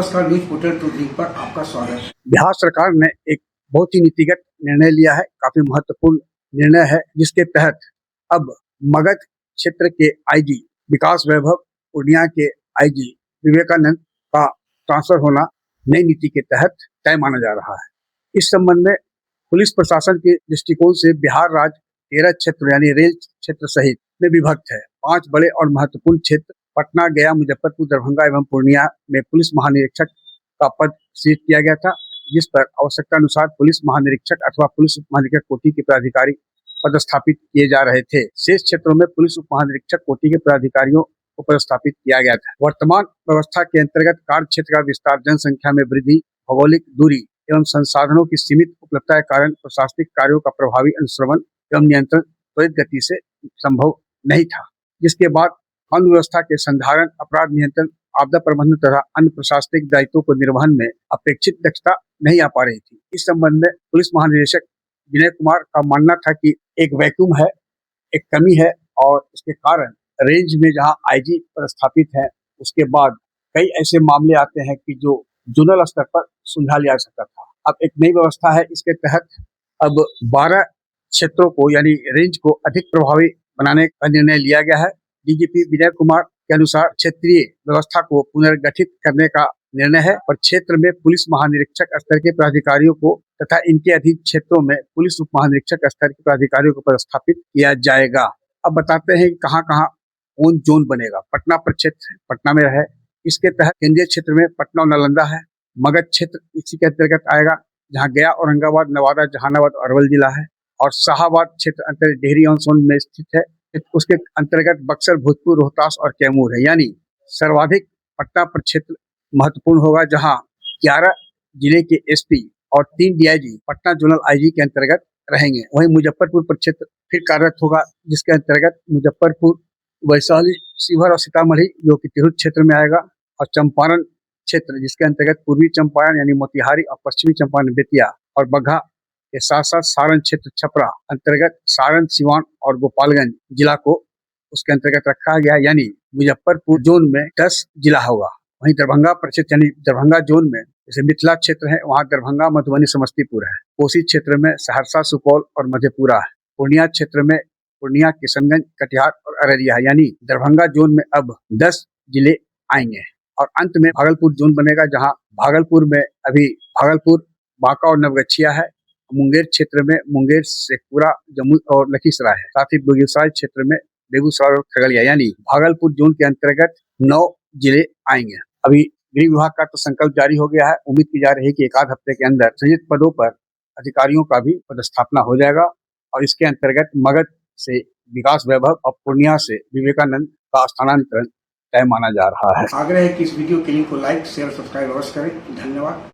नमस्कार, news portal to the पर आपका स्वागत है। बिहार सरकार ने एक बहुत ही नीतिगत निर्णय लिया है, काफी महत्वपूर्ण निर्णय है, जिसके तहत अब मगध क्षेत्र के आईजी विकास वैभव, पूर्णिया के आईजी विवेकानंद का ट्रांसफर होना नई नीति के तहत तय माना जा रहा है। इस संबंध में पुलिस प्रशासन के दृष्टिकोण से बिहार राज्य 13 क्षेत्र यानी रेल क्षेत्र सहित में विभक्त है। 5 बड़े और महत्वपूर्ण क्षेत्र पटना, गया, मुजफ्फरपुर, दरभंगा एवं पूर्णिया में पुलिस महानिरीक्षक का पद सृजित किया गया था, जिस पर आवश्यकता अनुसार पुलिस महानिरीक्षक अथवा पुलिस उप महानिरीक्षक कोटि के पदाधिकारी पदस्थापित किए जा रहे थे। शेष क्षेत्रों में पुलिस उप महानिरीक्षक कोटि के पदाधिकारियों को पदस्थापित किया गया था। वर्तमान व्यवस्था के अंतर्गत कार्य क्षेत्र का विस्तार, जनसंख्या में वृद्धि, भौगोलिक दूरी एवं संसाधनों की सीमित उपलब्धता के कारण प्रशासनिक कार्यों का प्रभावी अनुश्रवण एवं नियंत्रण त्वरित गति से संभव नहीं था, जिसके बाद कानून व्यवस्था के संधारण, अपराध नियंत्रण, आपदा प्रबंधन तथा अन्य प्रशासनिक दायित्वों को निर्वहन में अपेक्षित दक्षता नहीं आ पा रही थी। इस संबंध में पुलिस महानिदेशक विनय कुमार का मानना था कि एक वैक्यूम है, एक कमी है और इसके कारण रेंज में जहां आईजी पदस्थापित है, उसके बाद कई ऐसे मामले आते हैं कि जो जोनल स्तर पर सुलझा लिया जा सकता था। अब एक नई व्यवस्था है, इसके तहत अब 12 क्षेत्रों को यानी रेंज को अधिक प्रभावी बनाने का निर्णय लिया गया है। डीजीपी विनय कुमार के अनुसार क्षेत्रीय व्यवस्था को पुनर्गठित करने का निर्णय है और क्षेत्र में पुलिस महानिरीक्षक स्तर के पदाधिकारियों को तथा इनके अधीन क्षेत्रों में पुलिस उप महानिरीक्षक स्तर के पदाधिकारियों को पदस्थापित किया जाएगा। अब बताते हैं कहाँ कहाँ कौन जोन बनेगा। पटना प्रक्षेत्र पटना में है, इसके तहत केंद्रीय क्षेत्र में पटना और नालंदा है। मगध क्षेत्र इसी के अंतर्गत आएगा, जहाँ गया, औरंगाबाद, नवादा, जहानाबाद और अरवल जिला है। और शाहाबाद क्षेत्र अंतर्गत डेहरी ऑन सोन में स्थित है। उसके अंतर्गत बक्सर, भोजपुर, रोहतास और कैमूर है। यानी सर्वाधिक पटना प्रक्षेत्र महत्वपूर्ण होगा, जहां 11 जिले के एसपी और 3 डीआईजी पटना जोनल आईजी के अंतर्गत रहेंगे। वहीं मुजफ्फरपुर प्रक्षेत्र फिर कार्यरत होगा, जिसके अंतर्गत मुजफ्फरपुर, वैशाली, शिवहर और सीतामढ़ी जो कि तिरहुत क्षेत्र में आएगा। और चंपारण क्षेत्र जिसके अंतर्गत पूर्वी चंपारण यानी मोतिहारी और पश्चिमी चंपारण बेतिया और बगहा के साथ साथ सारण क्षेत्र छपरा अंतर्गत सारण, सिवान और गोपालगंज जिला को उसके अंतर्गत रखा गया। यानी मुजफ्फरपुर जोन में 10 जिला होगा। वहीं दरभंगा प्रक्षेत्र यानी दरभंगा जोन में जैसे मिथिला क्षेत्र है, वहाँ दरभंगा, मधुबनी, समस्तीपुर है। कोसी क्षेत्र में सहरसा, सुपौल और मधेपुरा है। पूर्णिया क्षेत्र में पूर्णिया, किशनगंज, कटिहार और अररिया है। यानी दरभंगा जोन में अब 10 जिले आएंगे। और अंत में भागलपुर जोन बनेगा, जहाँ भागलपुर में अभी भागलपुर, बांका और नवगछिया है। मुंगेर क्षेत्र में मुंगेर, शेखपुरा, जम्मू और लखीसराय है। साथ ही बेगूसराय क्षेत्र में बेगूसराय और खगड़िया, यानी भागलपुर जोन के अंतर्गत 9 जिले आएंगे। अभी गृह विभाग का तो संकल्प जारी हो गया है। उम्मीद की जा रही है कि एक आध हफ्ते के अंदर सृजित पदों पर अधिकारियों का भी पदस्थापना हो जाएगा। और इसके अंतर्गत मगध से विकास वैभव और पूर्णिया से विवेकानंद का स्थानांतरण तय माना जा रहा है। आग्रह है कि इस वीडियो के लिंक को लाइक, शेयर, सब्सक्राइब अवश्य करें। धन्यवाद।